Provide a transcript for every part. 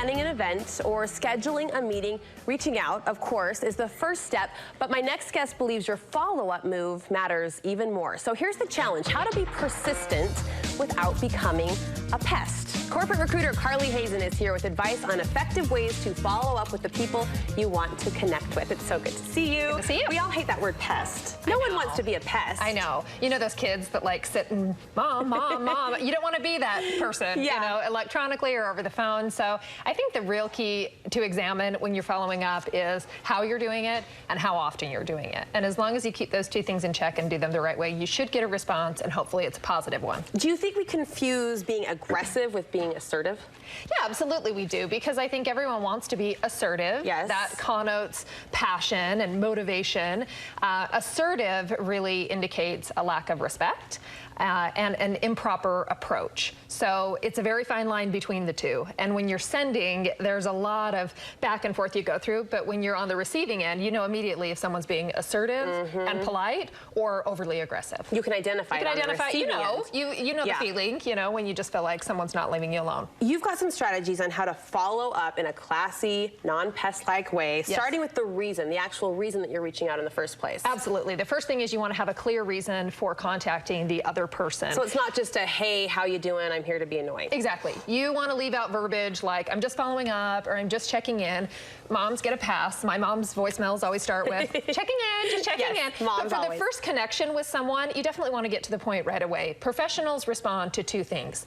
planning an event or scheduling a meeting, reaching out, of course, is the first step, but my next guest believes your follow-up move matters even more. So here's the challenge: how to be persistent without becoming a pest. Corporate recruiter Carly Hazen is here with advice on effective ways to follow up with the people you want to connect with. It's so good to see you. Good to see you. We all hate that word pest. No one wants to be a pest. I know. You know those kids that like sit and mom, mom, mom. You don't want to be that person, you know, electronically or over the phone. So I think the real key to examine when you're following up is how you're doing it and how often you're doing it. And as long as you keep those two things in check and do them the right way, you should get a response, and hopefully it's a positive one. Do you think we confuse being aggressive with being assertive? Yeah, absolutely we do, because I think everyone wants to be assertive. Yes. That connotes passion and motivation. Assertive really indicates a lack of respect and an improper approach. So it's a very fine line between the two. And when you're sending, there's a lot of back and forth you go through, but when you're on the receiving end, you know immediately if someone's being assertive and polite or overly aggressive. You can identify it on the receiving end. You know the feeling, you know, when you just feel like someone's not leaving you alone. You've got some strategies on how to follow up in a classy, non-pest-like way, starting with the reason, the actual reason that you're reaching out in the first place. Absolutely. The first thing is you want to have a clear reason for contacting the other person. So it's not just a, hey, how you doing? I'm here to be annoying. Exactly. You want to leave out verbiage like, I'm just following up, or I'm just checking in. Moms get a pass. My mom's voicemails always start with, checking in, just checking in. Moms but for the first connection with someone, you definitely want to get to the point right away. Professionals respond to two things: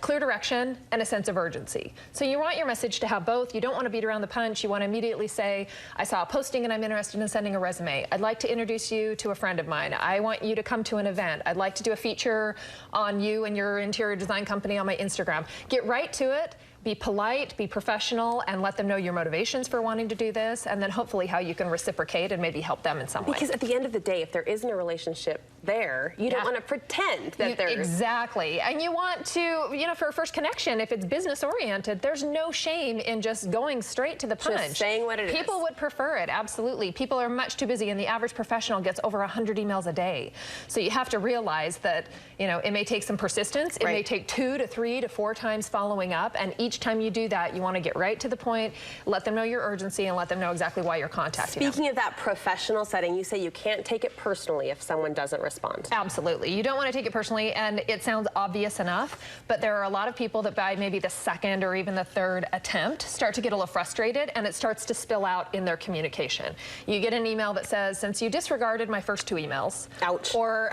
clear direction and a sense of urgency. So you want your message to have both. You don't want to beat around the punch. You want to immediately say, I saw a posting and I'm interested in sending a resume. I'd like to introduce you to a friend of mine. I want you to come to an event. I'd like to do a feature on you and your interior design company on my Instagram. Get right to it. Be polite, be professional, and let them know your motivations for wanting to do this, and then hopefully how you can reciprocate and maybe help them in some way. Because at the end of the day, if there isn't a relationship there, you don't want to pretend that there's... Exactly. And you want to, you know, for a first connection, if it's business-oriented, there's no shame in just going straight to the punch. Just saying what it is. People would prefer it, absolutely. People are much too busy, and the average professional gets over 100 emails a day. So you have to realize that, you know, it may take some persistence. It may take 2 to 3 to 4 times following up, and each time you do that, you want to get right to the point, let them know your urgency, and let them know exactly why you're contacting them. Speaking of that professional setting, you say you can't take it personally if someone doesn't respond. Absolutely. You don't want to take it personally, and it sounds obvious enough, but there are a lot of people that by maybe the second or even the third attempt start to get a little frustrated, and it starts to spill out in their communication. You get an email that says, since you disregarded my first 2 emails. Ouch. Or...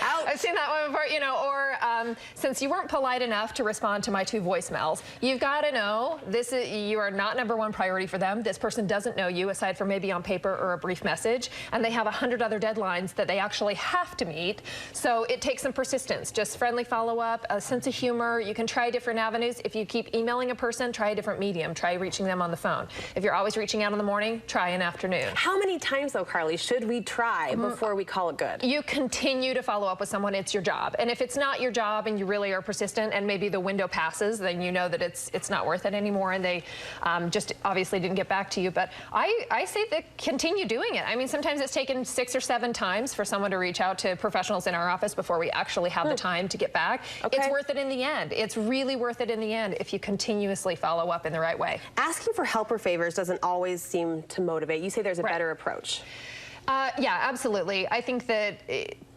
Ouch. I've seen that one before, you know, or since you weren't polite enough to respond to my 2 voicemails, you've got to know this is, you are not #1 priority for them. This person doesn't know you aside from maybe on paper or a brief message, and they have 100 other deadlines that they actually have to meet. So it takes some persistence, just friendly follow-up, a sense of humor. You can try different avenues. If you keep emailing a person, try a different medium. Try reaching them on the phone. If you're always reaching out in the morning, try an afternoon. How many times, though, Carly, should we try before we call it good? You continue to follow up with someone. It's your job. And if it's not your job and you really are persistent and maybe the window passes, then you know that it's not worth it anymore, and they just obviously didn't get back to you. But I say that continue doing it. I mean, sometimes it's taken 6 or 7 times for someone to reach out to professionals in our office before we actually have the time to get back. It's worth it in the end. It's really worth it in the end if you continuously follow up in the right way. Asking for help or favors doesn't always seem to motivate. You say there's a better approach. Yeah, absolutely. I think that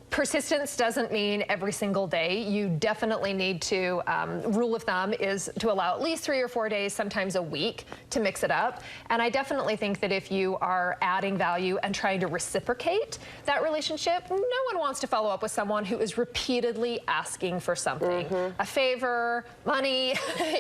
persistence doesn't mean every single day. You definitely need to, rule of thumb is to allow at least 3 or 4 days, sometimes a week, to mix it up. And I definitely think that if you are adding value and trying to reciprocate that relationship, no one wants to follow up with someone who is repeatedly asking for something. A favor, money,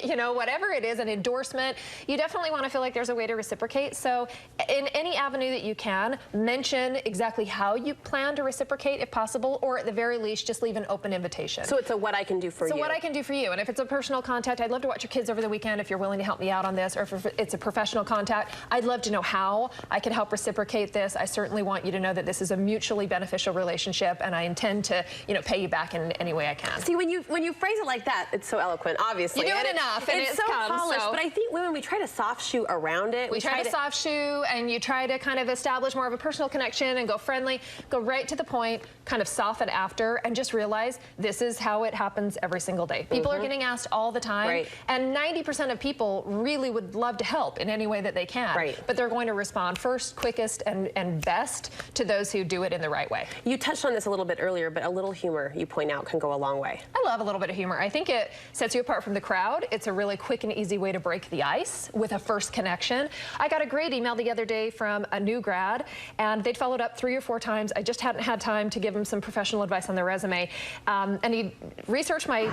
you know, whatever it is, an endorsement. You definitely want to feel like there's a way to reciprocate. So in any avenue that you can, mention exactly how you plan to reciprocate if possible, or at the very least, just leave an open invitation. So it's a what I can do for you. So what I can do for you. And if it's a personal contact, I'd love to watch your kids over the weekend if you're willing to help me out on this, or if it's a professional contact, I'd love to know how I can help reciprocate this. I certainly want you to know that this is a mutually beneficial relationship, and I intend to, you know, pay you back in any way I can. See, when you phrase it like that, it's so eloquent, obviously. You do it enough, and it's so polished, but I think women, we try to soft shoe around it. We try to soft shoe, and you try to kind of establish more of a personal connection and go friendly, go right to the point, kind of soften after and just realize this is how it happens every single day. People are getting asked all the time, and 90% of people really would love to help in any way that they can, but they're going to respond first, quickest, and best to those who do it in the right way. You touched on this a little bit earlier, but a little humor, you point out, can go a long way. I love a little bit of humor. I think it sets you apart from the crowd. It's a really quick and easy way to break the ice with a first connection. I got a great email the other day from a new grad, and they'd followed up 3 or 4 times. I just hadn't had time to give him some professional advice on their resume. And he researched my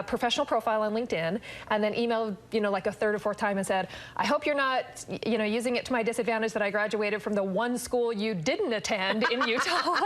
professional profile on LinkedIn and then emailed, like a 3rd or 4th time and said, I hope you're not, using it to my disadvantage that I graduated from the one school you didn't attend in Utah.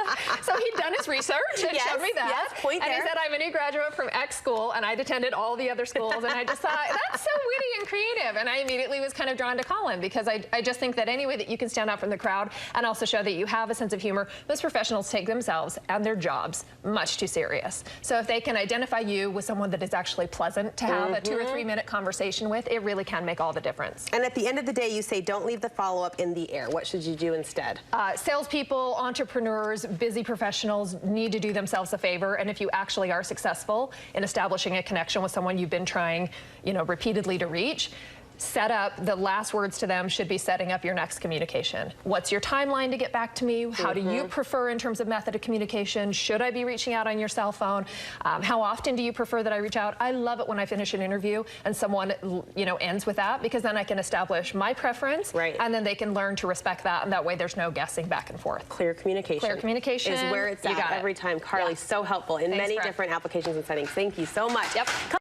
So he'd done his research and showed me that. Point and there. he said, I'm a new graduate from X school, and I'd attended all the other schools. And I just thought, that's so witty and creative. And I immediately was kind of drawn to call him, because I just think that any way that you can stand out from the crowd and also show that you have a sense of humor, most professionals take themselves and their jobs much too serious. So if they can identify you with someone that is actually pleasant to have a 2 or 3 minute conversation with, it really can make all the difference. And at the end of the day, you say don't leave the follow-up in the air. What should you do instead? Salespeople, entrepreneurs, busy professionals need to do themselves a favor, and if you actually are successful in establishing a connection with someone you've been trying, repeatedly to reach, set up, the last words to them should be setting up your next communication. What's your timeline to get back to me? How do you prefer in terms of method of communication? Should I be reaching out on your cell phone? How often do you prefer that I reach out? I love it when I finish an interview and someone, ends with that, because then I can establish my preference, and then they can learn to respect that, and that way there's no guessing back and forth. Clear communication. Clear communication is where it's at every time. Carly, so helpful in many different applications and settings. Thank you so much.